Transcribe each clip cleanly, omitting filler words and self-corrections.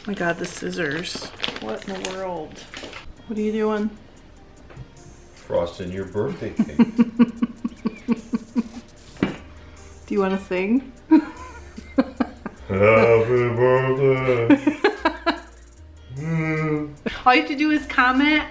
Oh my God, the scissors. What in the world? What are you doing? Frosting your birthday cake. Do you want to sing? Happy birthday. All you have to do is comment.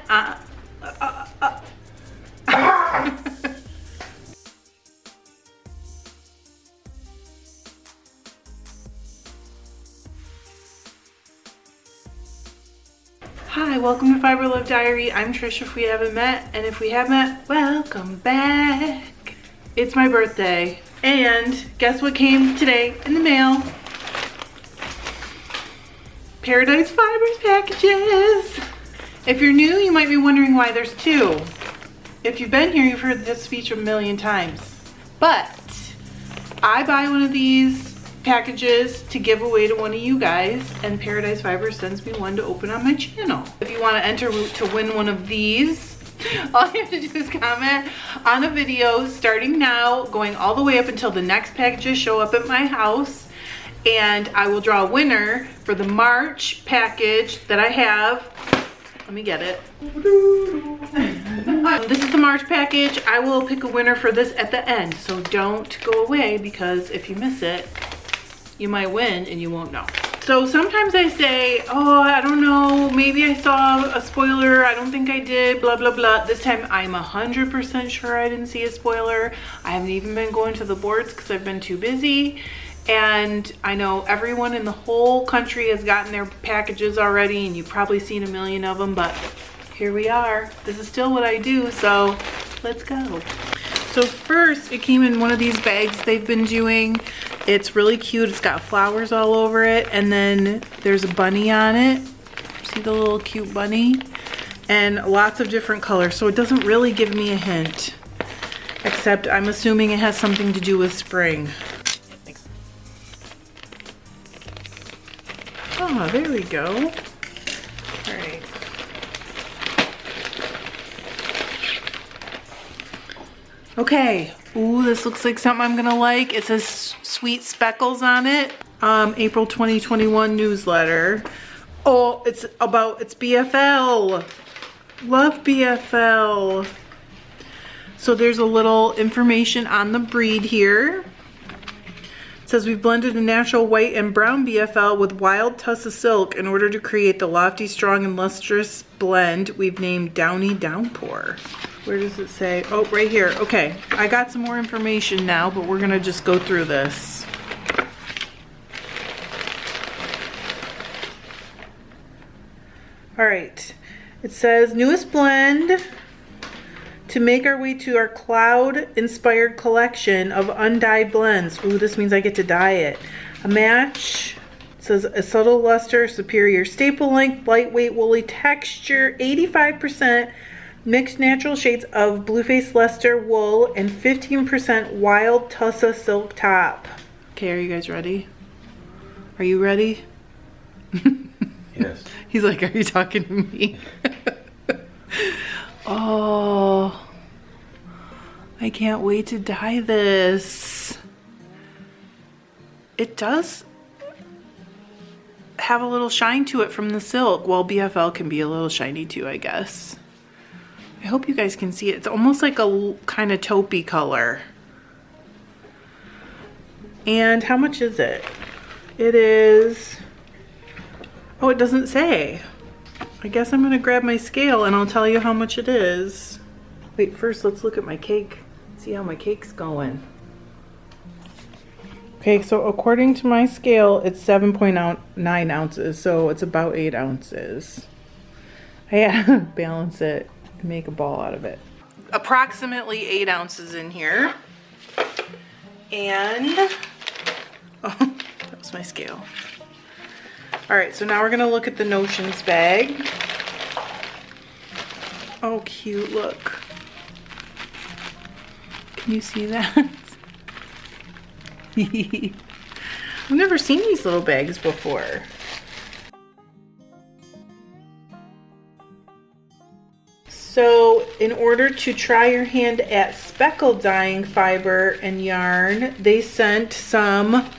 Hi, welcome to FiberLoveDiary. I'm Trish if we haven't met, and if we have met, welcome back. It's my birthday, and guess what came today in the mail? Paradise Fibers packages. If you're new, you might be wondering why there's two. If you've been here, you've heard this speech a million times. But I buy one of these packages to give away to one of you guys, and Paradise Fibers sends me one to open on my channel. If you want to enter to win one of these, all you have to do is comment on a video starting now, going all the way up until the next packages show up at my house, and I will draw a winner for the March package that I have. Let me get it. This is the March package. I will pick a winner for this at the end, so don't go away, because if you miss it, you might win and you won't know. So sometimes I say, oh, I don't know, maybe I saw a spoiler, I don't think I did, blah, blah, blah. This time I'm 100% sure I didn't see a spoiler. I haven't even been going to the boards because I've been too busy. And I know everyone in the whole country has gotten their packages already, and you've probably seen a million of them, but here we are. This is still what I do, so let's go. So first, it came in one of these bags they've been doing. It's really cute. It's got flowers all over it, and then there's a bunny on it. See the little cute bunny? And lots of different colors, so it doesn't really give me a hint, except I'm assuming it has something to do with spring. Oh, there we go. All right. Okay. Ooh, this looks like something I'm gonna like. It says Sweet Speckles on it. April 2021 newsletter. Oh, it's BFL. Love BFL. So there's a little information on the breed here. Says we've blended a natural white and brown BFL with wild tussa silk in order to create the lofty, strong, and lustrous blend we've named Downy Downpour. Where does it say? Oh, right here. Okay, I got some more information now, but we're gonna just go through this. All right, it says newest blend to make our way to our cloud-inspired collection of undyed blends. Ooh, this means I get to dye it. A match, it says a subtle luster, superior staple length, lightweight woolly texture, 85% mixed natural shades of blueface Leicester wool, and 15% wild tussa silk top. Okay, are you guys ready? Are you ready? Yes. He's like, are you talking to me? Oh, I can't wait to dye this. It does have a little shine to it from the silk. Well, BFL can be a little shiny too, I guess. I hope you guys can see it. It's almost like a kind of taupey color. And how much is it? It is, oh, it doesn't say. I guess I'm gonna grab my scale and I'll tell you how much it is. Wait, first let's look at my cake. See how my cake's going. Okay, so according to my scale, it's 7.9 ounces, so it's about 8 ounces. I had to balance it and make a ball out of it. Approximately 8 ounces in here. And, oh, that was my scale. All right, so now we're gonna look at the Notions bag. Oh, cute, look. Can you see that? I've never seen these little bags before. So in order to try your hand at speckle dyeing fiber and yarn, they sent some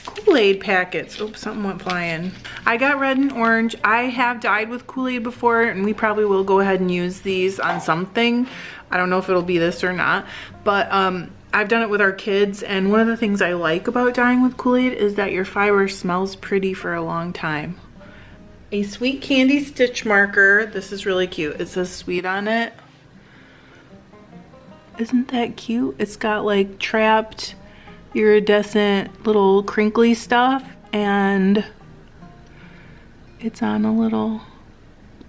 cool Kool-Aid packets. Oops, something went flying. I got red and orange. I have dyed with Kool-Aid before, and we probably will go ahead and use these on something. I don't know if it'll be this or not, but I've done it with our kids, and one of the things I like about dyeing with Kool-Aid is that your fiber smells pretty for a long time. A sweet candy stitch marker. This is really cute. It says sweet on it. Isn't that cute? It's got like trapped iridescent little crinkly stuff, and it's on a little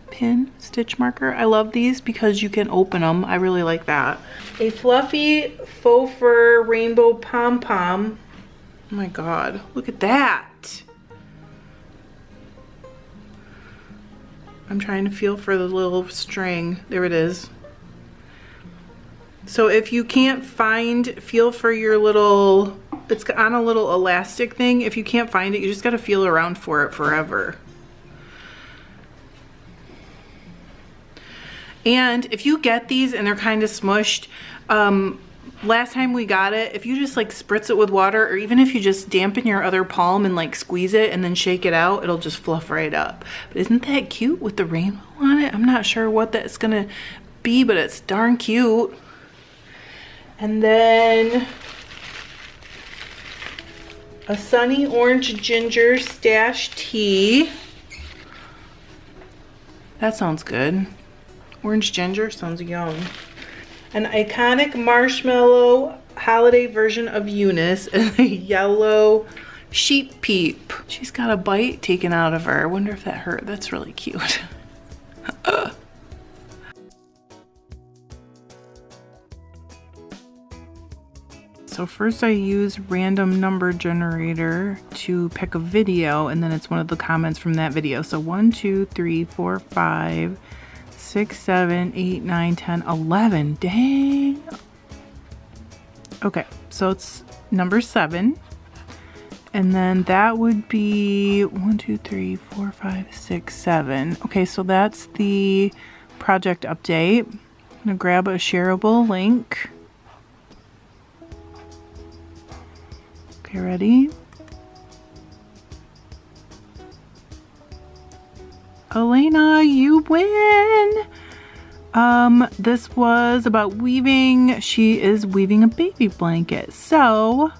pin stitch marker. I love these because you can open them. I really like that. A fluffy faux fur rainbow pom-pom. Oh my god, look at that. I'm trying to feel for the little string. There it is. So if you can't find, feel for your little, it's on a little elastic thing. If you can't find it, you just gotta feel around for it forever. And if you get these and they're kind of smushed, last time we got it, if you just like spritz it with water, or even if you just dampen your other palm and like squeeze it and then shake it out, it'll just fluff right up. But isn't that cute with the rainbow on it? I'm not sure what that's gonna be, but it's darn cute. And then a sunny orange ginger stash tea. That sounds good. Orange ginger sounds yum. An iconic marshmallow holiday version of Eunice and a yellow sheep peep. She's got a bite taken out of her. I wonder if that hurt. That's really cute. So first I use random number generator to pick a video, and then it's one of the comments from that video. So 1, 2, 3, 4, 5, 6, 7, 8, 9, 10, 11. Dang. Okay, so it's number 7. And then that would be 1, 2, 3, 4, 5, 6, 7. Okay, so that's the project update. I'm gonna grab a shareable link. Okay, ready? Elena, you win! This was about weaving. She is weaving a baby blanket. So,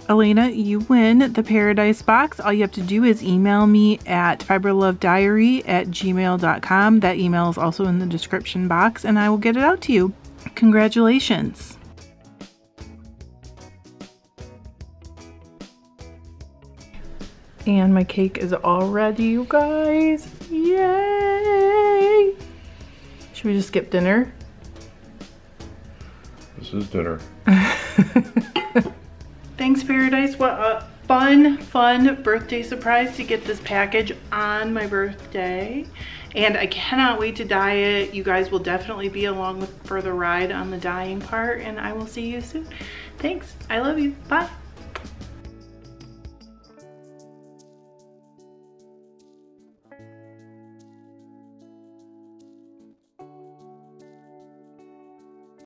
Elena, you win the Paradise Box. All you have to do is email me at FiberLoveDiary@gmail.com. That email is also in the description box, and I will get it out to you. Congratulations. And my cake is all ready, you guys. Yay! Should we just skip dinner? This is dinner. Thanks, Paradise. What a fun birthday surprise to get this package on my birthday. And I cannot wait to dye it. You guys will definitely be along for the ride on the dyeing part, and I will see you soon. Thanks. I love you. Bye.